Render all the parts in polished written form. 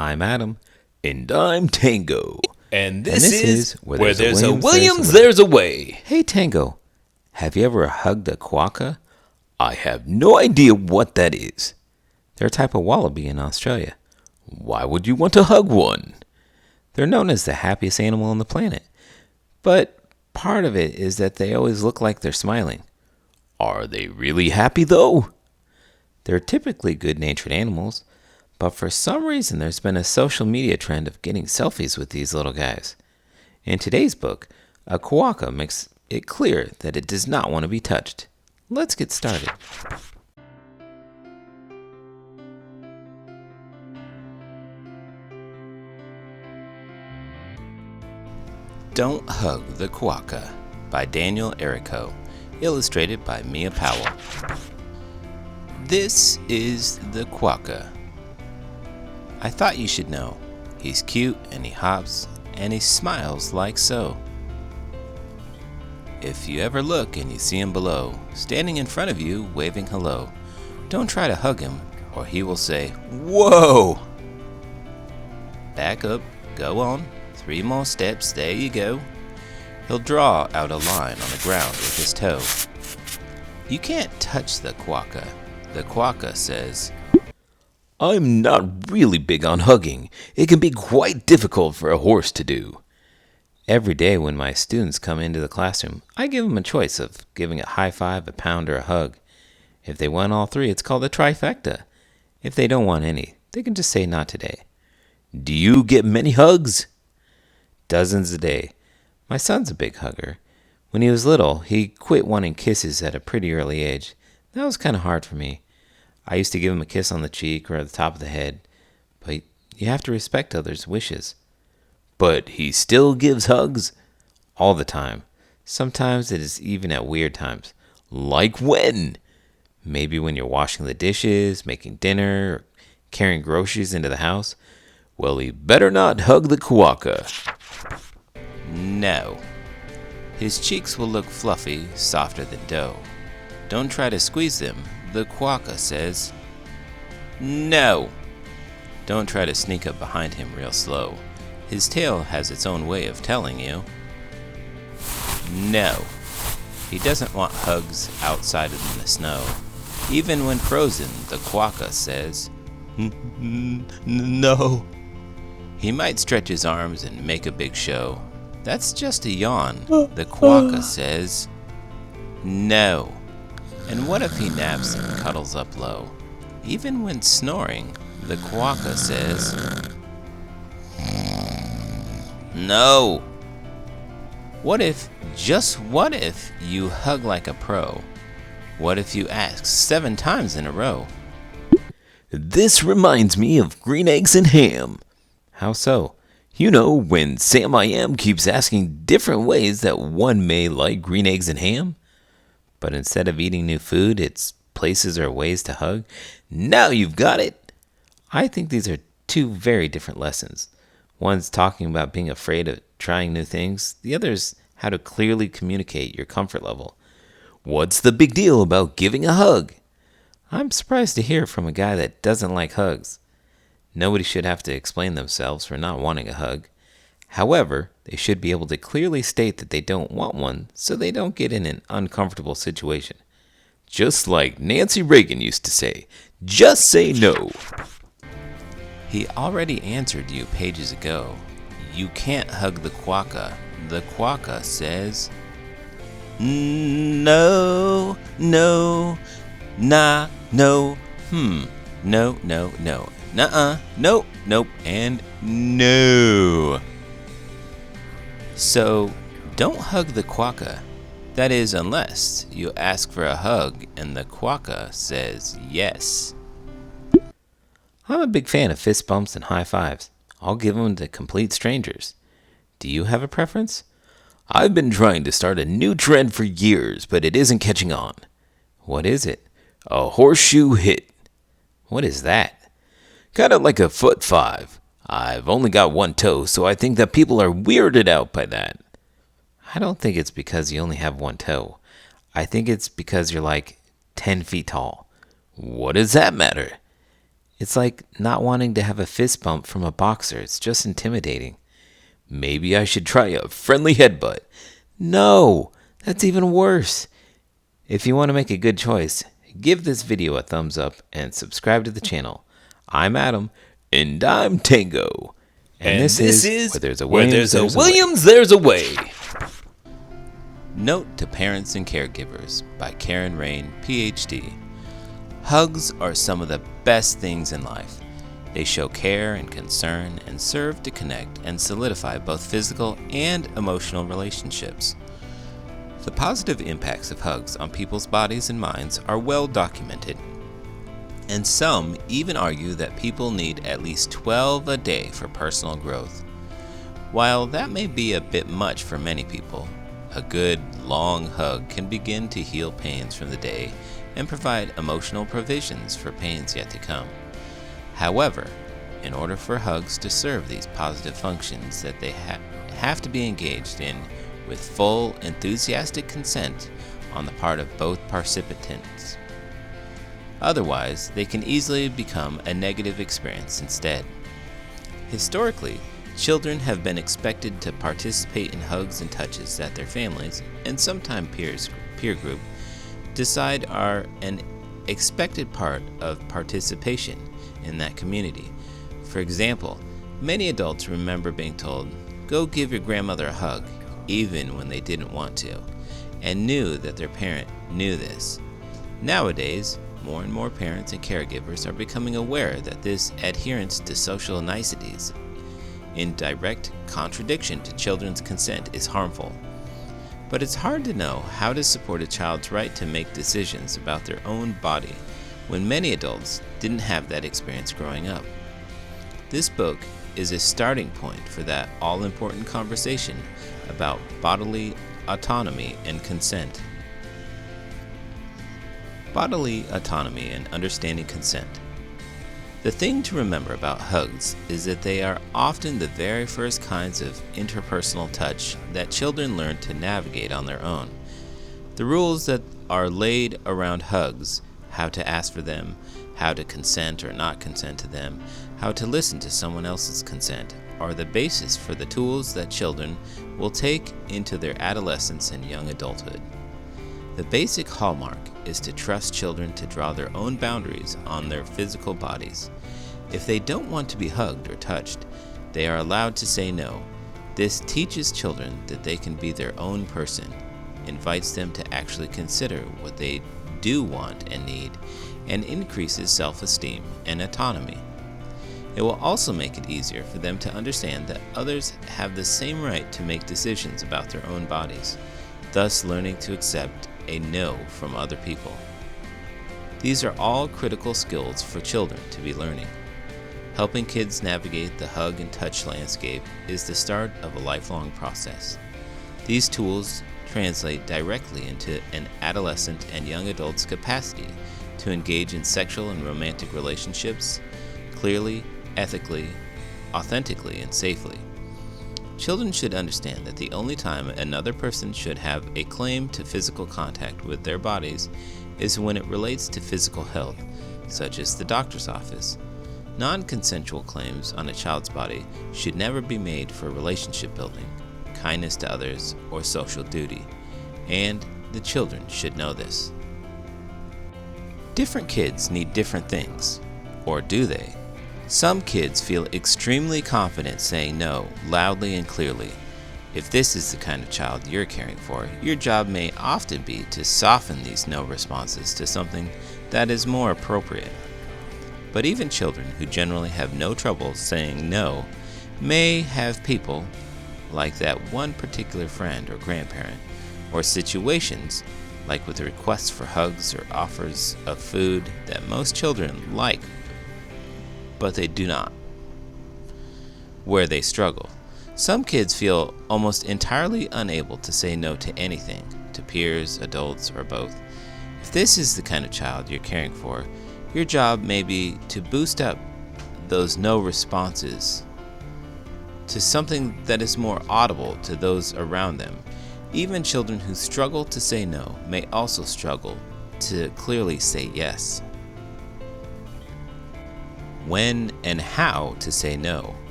I'm Adam. And I'm Tango. And this is Where There's a Williams, there's a way. Hey, Tango, have you ever hugged a quokka? I have no idea what that is. They're a type of wallaby in Australia. Why would you want to hug one? They're known as the happiest animal on the planet. But part of it is that they always look like they're smiling. Are they really happy, though? They're typically good-natured animals, but for some reason there's been a social media trend of getting selfies with these little guys. In today's book, a quokka makes it clear that it does not want to be touched. Let's get started. Don't Hug the Quoakka by Daniel Errico, illustrated by Mia Powell. This is the quokka. I thought you should know. He's cute and he hops and he smiles like so. If you ever look and you see him below, standing in front of you waving hello, don't try to hug him or he will say, "Whoa!" Back up, go on, 3 more steps, there you go. He'll draw out a line on the ground with his toe. You can't touch the quokka. The quokka says, "I'm not really big on hugging. It can be quite difficult for a horse to do." Every day when my students come into the classroom, I give them a choice of giving a high five, a pound, or a hug. If they want all 3, it's called a trifecta. If they don't want any, they can just say not today. Do you get many hugs? Dozens a day. My son's a big hugger. When he was little, he quit wanting kisses at a pretty early age. That was kind of hard for me. I used to give him a kiss on the cheek or at the top of the head, but you have to respect others' wishes. But he still gives hugs? All the time. Sometimes it is even at weird times. Like when? Maybe when you're washing the dishes, making dinner, or carrying groceries into the house. Well, he better not hug the quokka. No. His cheeks will look fluffy, softer than dough. Don't try to squeeze them, the quokka says. No. Don't try to sneak up behind him real slow. His tail has its own way of telling you. No. He doesn't want hugs outside in the snow. Even when frozen, the quokka says, No. He might stretch his arms and make a big show. That's just a yawn, the quokka says. No. And what if he naps and cuddles up low? Even when snoring, the quokka says, No. What if, just what if, you hug like a pro? What if you ask 7 times in a row? This reminds me of green eggs and ham. How so? You know, when Sam I Am keeps asking different ways that one may like green eggs and ham. But instead of eating new food, it's places or ways to hug. Now you've got it. I think these are 2 very different lessons. One's talking about being afraid of trying new things. The other's how to clearly communicate your comfort level. What's the big deal about giving a hug? I'm surprised to hear from a guy that doesn't like hugs. Nobody should have to explain themselves for not wanting a hug. However, they should be able to clearly state that they don't want one so they don't get in an uncomfortable situation. Just like Nancy Reagan used to say, just say no. He already answered you pages ago. You can't hug the quokka. The quokka says, No, no, nah, no, no, no, no, nuh-uh, nope, nope, and no. So, don't hug the quokka. That is, unless you ask for a hug and the quokka says yes. I'm a big fan of fist bumps and high fives. I'll give them to complete strangers. Do you have a preference? I've been trying to start a new trend for years, but it isn't catching on. What is it? A horseshoe hit. What is that? Kind of like a foot 5. I've only got 1 toe, so I think that people are weirded out by that. I don't think it's because you only have 1 toe. I think it's because you're like 10 feet tall. What does that matter? It's like not wanting to have a fist bump from a boxer. It's just intimidating. Maybe I should try a friendly headbutt. No, that's even worse. If you want to make a good choice, give this video a thumbs up and subscribe to the channel. I'm Adam. And I'm Tango. And this is Where There's a Williams, There's a Way. Note to Parents and Caregivers by Karen Rain, PhD. Hugs are some of the best things in life. They show care and concern and serve to connect and solidify both physical and emotional relationships. The positive impacts of hugs on people's bodies and minds are well documented, and some even argue that people need at least 12 a day for personal growth. While that may be a bit much for many people, a good, long hug can begin to heal pains from the day and provide emotional provisions for pains yet to come. However, in order for hugs to serve these positive functions, that they have to be engaged in with full, enthusiastic consent on the part of both participants. Otherwise, they can easily become a negative experience instead. Historically, children have been expected to participate in hugs and touches that their families, and sometimes peer group, decide are an expected part of participation in that community. For example, many adults remember being told, "Go give your grandmother a hug," even when they didn't want to, and knew that their parent knew this. Nowadays, more and more parents and caregivers are becoming aware that this adherence to social niceties, in direct contradiction to children's consent, is harmful. But it's hard to know how to support a child's right to make decisions about their own body when many adults didn't have that experience growing up. This book is a starting point for that all-important conversation about bodily autonomy and consent. Bodily autonomy and understanding consent. The thing to remember about hugs is that they are often the very first kinds of interpersonal touch that children learn to navigate on their own. The rules that are laid around hugs, how to ask for them, how to consent or not consent to them, how to listen to someone else's consent, are the basis for the tools that children will take into their adolescence and young adulthood. The basic hallmark is to trust children to draw their own boundaries on their physical bodies. If they don't want to be hugged or touched, they are allowed to say no. This teaches children that they can be their own person, invites them to actually consider what they do want and need, and increases self-esteem and autonomy. It will also make it easier for them to understand that others have the same right to make decisions about their own bodies, thus learning to accept a no from other people. These are all critical skills for children to be learning. Helping kids navigate the hug and touch landscape is the start of a lifelong process. These tools translate directly into an adolescent and young adult's capacity to engage in sexual and romantic relationships clearly, ethically, authentically, and safely. Children should understand that the only time another person should have a claim to physical contact with their bodies is when it relates to physical health, such as the doctor's office. Non-consensual claims on a child's body should never be made for relationship building, kindness to others, or social duty, and the children should know this. Different kids need different things, or do they? Some kids feel extremely confident saying no loudly and clearly. If this is the kind of child you're caring for, your job may often be to soften these no responses to something that is more appropriate. But even children who generally have no trouble saying no may have people, like that one particular friend or grandparent, or situations, like with requests for hugs or offers of food that most children like, but they do not, where they struggle. Some kids feel almost entirely unable to say no to anything, to peers, adults, or both. If this is the kind of child you're caring for, your job may be to boost up those no responses to something that is more audible to those around them. Even children who struggle to say no may also struggle to clearly say yes. When and how to say no.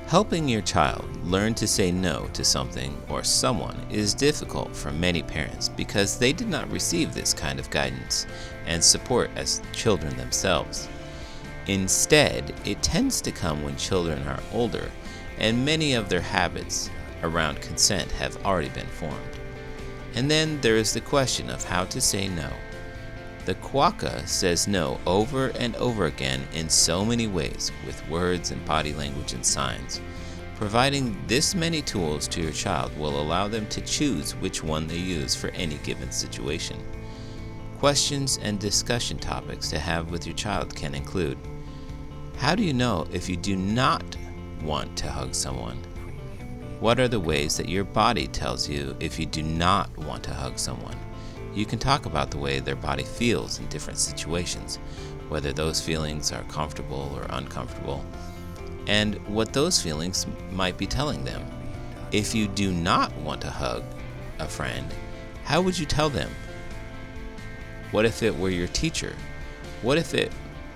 Helping your child learn to say no to something or someone is difficult for many parents because they did not receive this kind of guidance and support as children themselves. Instead, it tends to come when children are older and many of their habits around consent have already been formed. And then there is the question of how to say no. The quokka says no over and over again in so many ways with words and body language and signs. Providing this many tools to your child will allow them to choose which one they use for any given situation. Questions and discussion topics to have with your child can include: how do you know if you do not want to hug someone? What are the ways that your body tells you if you do not want to hug someone? You can talk about the way their body feels in different situations, whether those feelings are comfortable or uncomfortable, and what those feelings might be telling them. If you do not want to hug a friend, how would you tell them? What if it were your teacher? What if it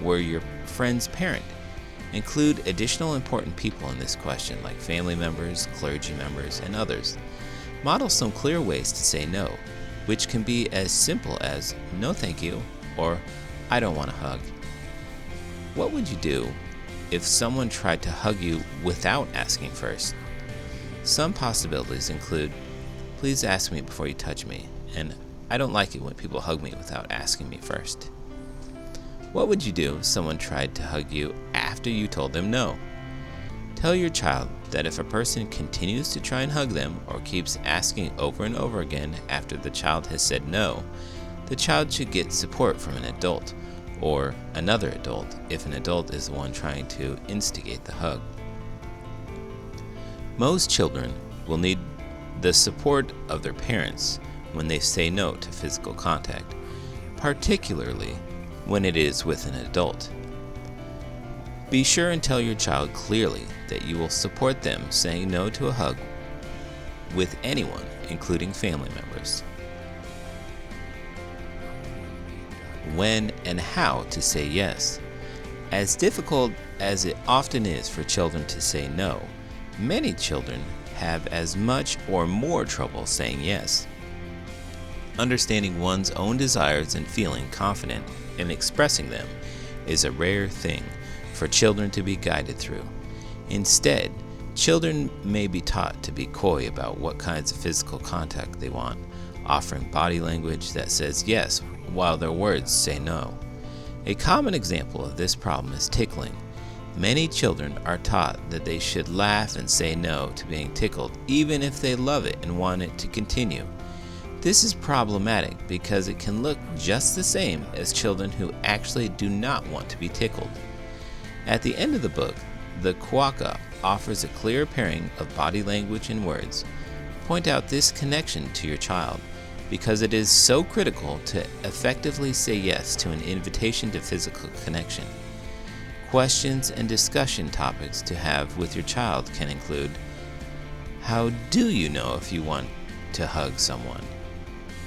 were your friend's parent? Include additional important people in this question, like family members, clergy members, and others. Model some clear ways to say no, which can be as simple as "no thank you" or "I don't want to hug." What would you do if someone tried to hug you without asking first? Some possibilities include: please ask me before you touch me, and I don't like it when people hug me without asking me first. What would you do if someone tried to hug you after you told them no? Tell your child that if a person continues to try and hug them or keeps asking over and over again after the child has said no, the child should get support from an adult or another adult if an adult is the one trying to instigate the hug. Most children will need the support of their parents when they say no to physical contact, particularly when it is with an adult. Be sure and tell your child clearly that you will support them saying no to a hug with anyone, including family members. When and how to say yes. As difficult as it often is for children to say no, many children have as much or more trouble saying yes. Understanding one's own desires and feeling confident in expressing them is a rare thing for children to be guided through. Instead, children may be taught to be coy about what kinds of physical contact they want, offering body language that says yes while their words say no. A common example of this problem is tickling. Many children are taught that they should laugh and say no to being tickled, even if they love it and want it to continue. This is problematic because it can look just the same as children who actually do not want to be tickled. At the end of the book, the quokka offers a clear pairing of body language and words. Point out this connection to your child because it is so critical to effectively say yes to an invitation to physical connection. Questions and discussion topics to have with your child can include: how do you know if you want to hug someone?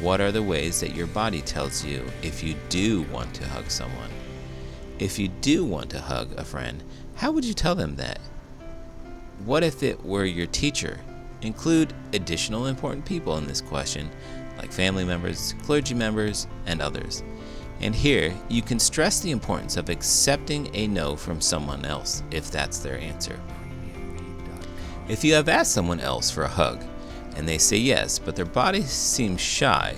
What are the ways that your body tells you if you do want to hug someone? If you do want to hug a friend, how would you tell them that? What if it were your teacher? Include additional important people in this question, like family members, clergy members, and others. And here, you can stress the importance of accepting a no from someone else if that's their answer. If you have asked someone else for a hug, and they say yes, but their body seems shy,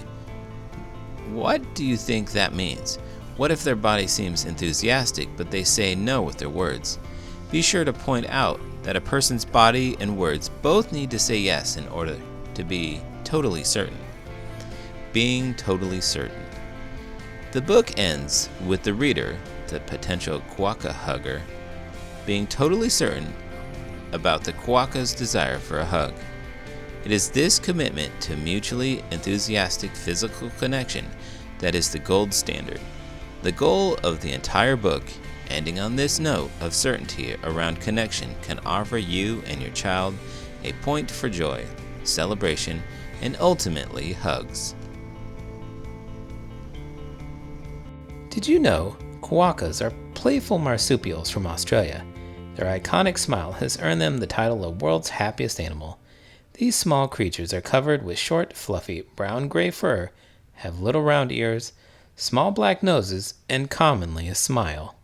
what do you think that means? What if their body seems enthusiastic, but they say no with their words? Be sure to point out that a person's body and words both need to say yes in order to be totally certain. Being totally certain. The book ends with the reader, the potential quokka hugger, being totally certain about the quokka's desire for a hug. It is this commitment to mutually enthusiastic physical connection that is the gold standard. The goal of the entire book, ending on this note of certainty around connection, can offer you and your child a point for joy, celebration, and ultimately hugs. Did you know quokkas are playful marsupials from Australia. Their iconic smile has earned them the title of world's happiest animal. These small creatures are covered with short, fluffy, brown-gray fur, have little round ears, small black noses, and commonly a smile.